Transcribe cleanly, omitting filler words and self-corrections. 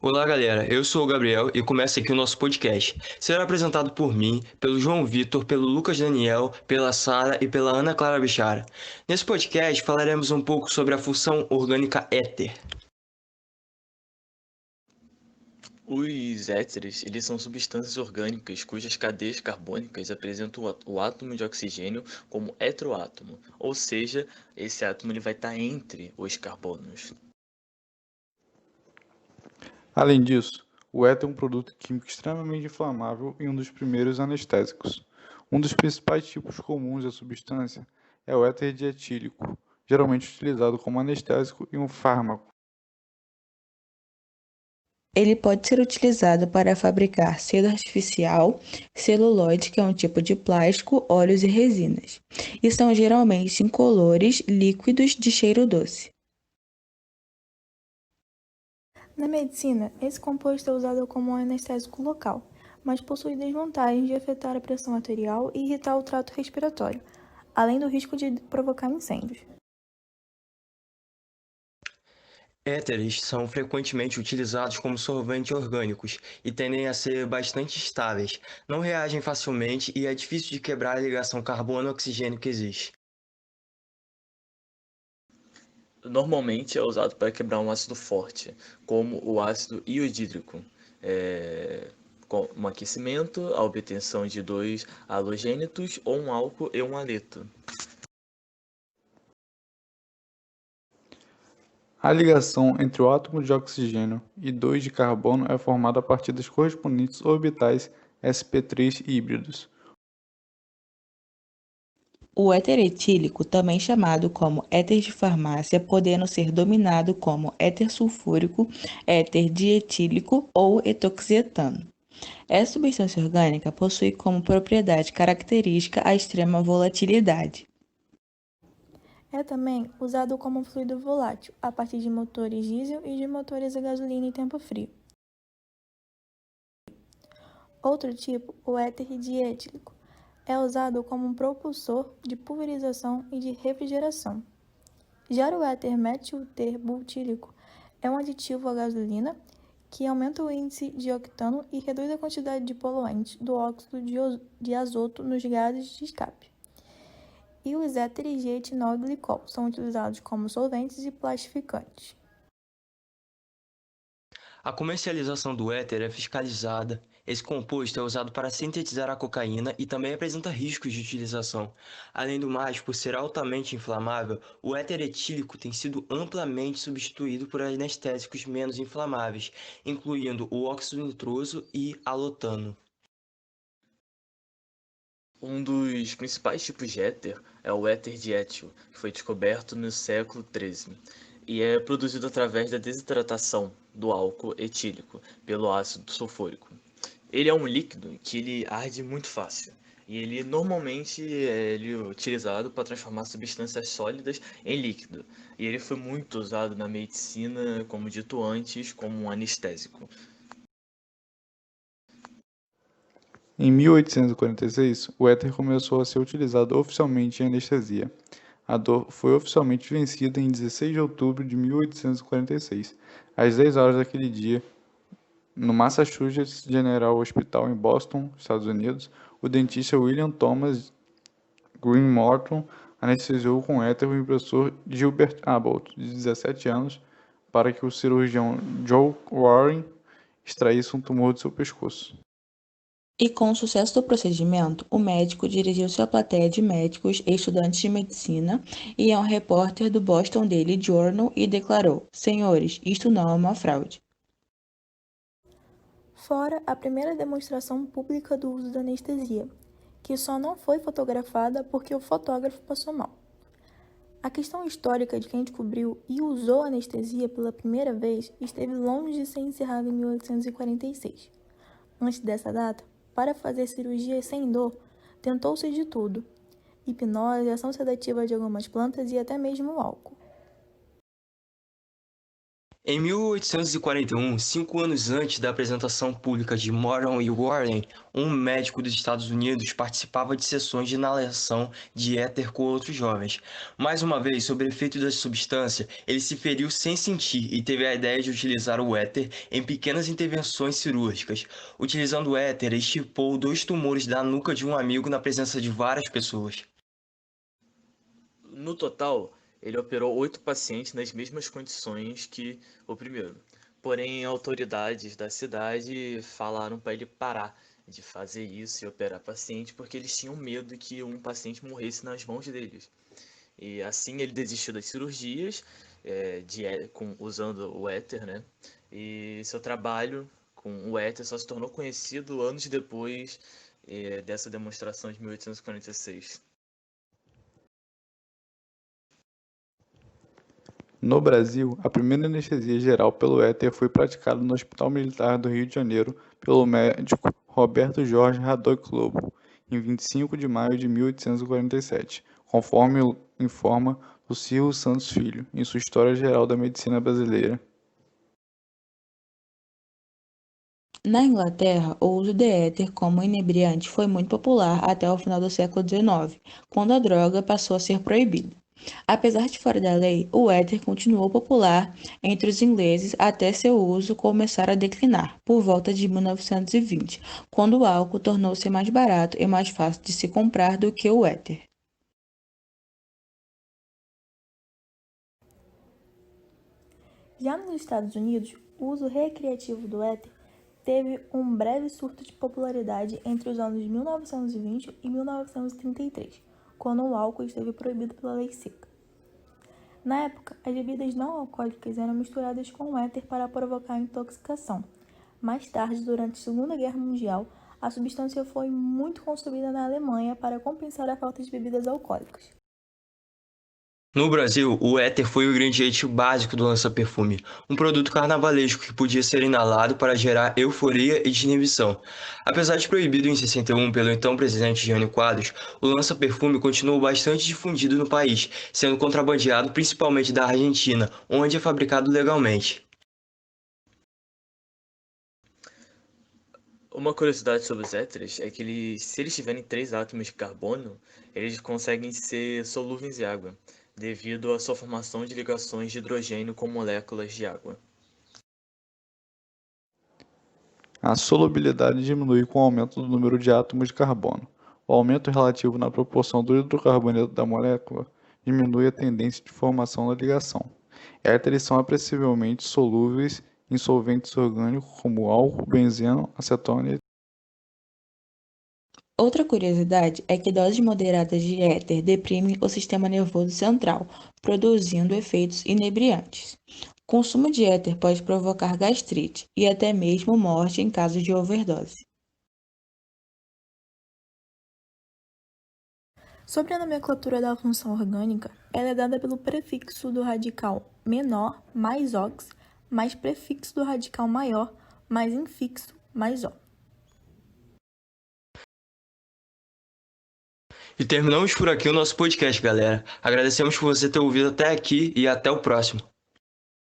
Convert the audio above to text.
Olá, galera. Eu sou o Gabriel e começa aqui o nosso podcast. Será apresentado por mim, pelo João Vitor, pelo Lucas Daniel, pela Sara e pela Ana Clara Bichara. Nesse podcast falaremos um pouco sobre a função orgânica éter. Os éteres, eles são substâncias orgânicas cujas cadeias carbônicas apresentam o átomo de oxigênio como heteroátomo, ou seja, esse átomo ele vai estar entre os carbonos. Além disso, o éter é um produto químico extremamente inflamável e um dos primeiros anestésicos. Um dos principais tipos comuns da substância é o éter dietílico, geralmente utilizado como anestésico e um fármaco. Ele pode ser utilizado para fabricar selo artificial, celulose, que é um tipo de plástico, óleos e resinas, e são geralmente incolores, líquidos de cheiro doce. Na medicina, esse composto é usado como um anestésico local, mas possui desvantagens de afetar a pressão arterial e irritar o trato respiratório, além do risco de provocar incêndios. Éteres são frequentemente utilizados como solventes orgânicos e tendem a ser bastante estáveis, não reagem facilmente e é difícil de quebrar a ligação carbono-oxigênio que existe. Normalmente é usado para quebrar um ácido forte, como o ácido iodídrico, com um aquecimento, a obtenção de dois halogênitos ou um álcool e um haleto. A ligação entre o átomo de oxigênio e 2 de carbono é formada a partir dos correspondentes orbitais sp3 híbridos. O éter etílico, também chamado como éter de farmácia, podendo ser dominado como éter sulfúrico, éter dietílico ou etoxietano. Essa substância orgânica possui como propriedade característica a extrema volatilidade. É também usado como um fluido volátil, a partir de motores diesel e de motores a gasolina em tempo frio. Outro tipo, o éter dietílico, é usado como um propulsor de pulverização e de refrigeração. Já o éter metilterbutílico é um aditivo à gasolina que aumenta o índice de octano e reduz a quantidade de poluentes do óxido de azoto nos gases de escape. E os éteres de etileno e glicol são utilizados como solventes e plastificantes. A comercialização do éter é fiscalizada. Esse composto é usado para sintetizar a cocaína e também apresenta riscos de utilização. Além do mais, por ser altamente inflamável, o éter etílico tem sido amplamente substituído por anestésicos menos inflamáveis, incluindo o óxido nitroso e alotano. Um dos principais tipos de éter é o éter diétil, que foi descoberto no século XIII e é produzido através da desidratação do álcool etílico pelo ácido sulfúrico. Ele é um líquido que ele arde muito fácil e ele normalmente ele é utilizado para transformar substâncias sólidas em líquido. E ele foi muito usado na medicina, como dito antes, como um anestésico. Em 1846, o éter começou a ser utilizado oficialmente em anestesia. A dor foi oficialmente vencida em 16 de outubro de 1846, às 10 horas daquele dia, no Massachusetts General Hospital em Boston, Estados Unidos. O dentista William Thomas Green Morton anestesiou com éter o impressor Gilbert Abbott, de 17 anos, para que o cirurgião Joe Warren extraísse um tumor de seu pescoço. E com o sucesso do procedimento, o médico dirigiu-se à plateia de médicos e estudantes de medicina e a um repórter do Boston Daily Journal e declarou: Senhores, isto não é uma fraude. Fora a primeira demonstração pública do uso da anestesia, que só não foi fotografada porque o fotógrafo passou mal. A questão histórica de quem descobriu e usou a anestesia pela primeira vez esteve longe de ser encerrada em 1846. Antes dessa data, para fazer cirurgias sem dor, tentou-se de tudo: hipnose, ação sedativa de algumas plantas e até mesmo álcool. Em 1841, 5 anos antes da apresentação pública de Morton e Warren, um médico dos Estados Unidos participava de sessões de inalação de éter com outros jovens. Mais uma vez, sob efeito da substância, ele se feriu sem sentir e teve a ideia de utilizar o éter em pequenas intervenções cirúrgicas. Utilizando o éter, extirpou 2 tumores da nuca de um amigo na presença de várias pessoas. No total, ele operou 8 pacientes nas mesmas condições que o primeiro. Porém, autoridades da cidade falaram para ele parar de fazer isso e operar paciente porque eles tinham medo que um paciente morresse nas mãos deles. E assim ele desistiu das cirurgias usando o éter, né? E seu trabalho com o éter só se tornou conhecido anos depois dessa demonstração de 1846. No Brasil, a primeira anestesia geral pelo éter foi praticada no Hospital Militar do Rio de Janeiro pelo médico Roberto Jorge Radocq Lobo, em 25 de maio de 1847, conforme informa Lucilo Santos Filho, em sua História Geral da Medicina Brasileira. Na Inglaterra, o uso de éter como inebriante foi muito popular até o final do século XIX, quando a droga passou a ser proibida. Apesar de fora da lei, o éter continuou popular entre os ingleses até seu uso começar a declinar, por volta de 1920, quando o álcool tornou-se mais barato e mais fácil de se comprar do que o éter. Já nos Estados Unidos, o uso recreativo do éter teve um breve surto de popularidade entre os anos 1920 e 1933, quando o álcool esteve proibido pela lei seca. Na época, as bebidas não alcoólicas eram misturadas com éter para provocar intoxicação. Mais tarde, durante a Segunda Guerra Mundial, a substância foi muito consumida na Alemanha para compensar a falta de bebidas alcoólicas. No Brasil, o éter foi o ingrediente básico do lança-perfume, um produto carnavalesco que podia ser inalado para gerar euforia e desinibição. Apesar de proibido em 61 pelo então presidente Jânio Quadros, o lança-perfume continuou bastante difundido no país, sendo contrabandeado principalmente da Argentina, onde é fabricado legalmente. Uma curiosidade sobre os éteres é que se eles tiverem 3 átomos de carbono, eles conseguem ser solúveis em água, devido à sua formação de ligações de hidrogênio com moléculas de água. A solubilidade diminui com o aumento do número de átomos de carbono. O aumento relativo na proporção do hidrocarboneto da molécula diminui a tendência de formação da ligação. Éteres são apreciavelmente solúveis em solventes orgânicos como álcool, benzeno, acetona. Outra curiosidade é que doses moderadas de éter deprimem o sistema nervoso central, produzindo efeitos inebriantes. O consumo de éter pode provocar gastrite e até mesmo morte em caso de overdose. Sobre a nomenclatura da função orgânica, ela é dada pelo prefixo do radical menor mais ox, mais prefixo do radical maior, mais infixo mais o. E terminamos por aqui o nosso podcast, galera. Agradecemos por você ter ouvido até aqui e até o próximo.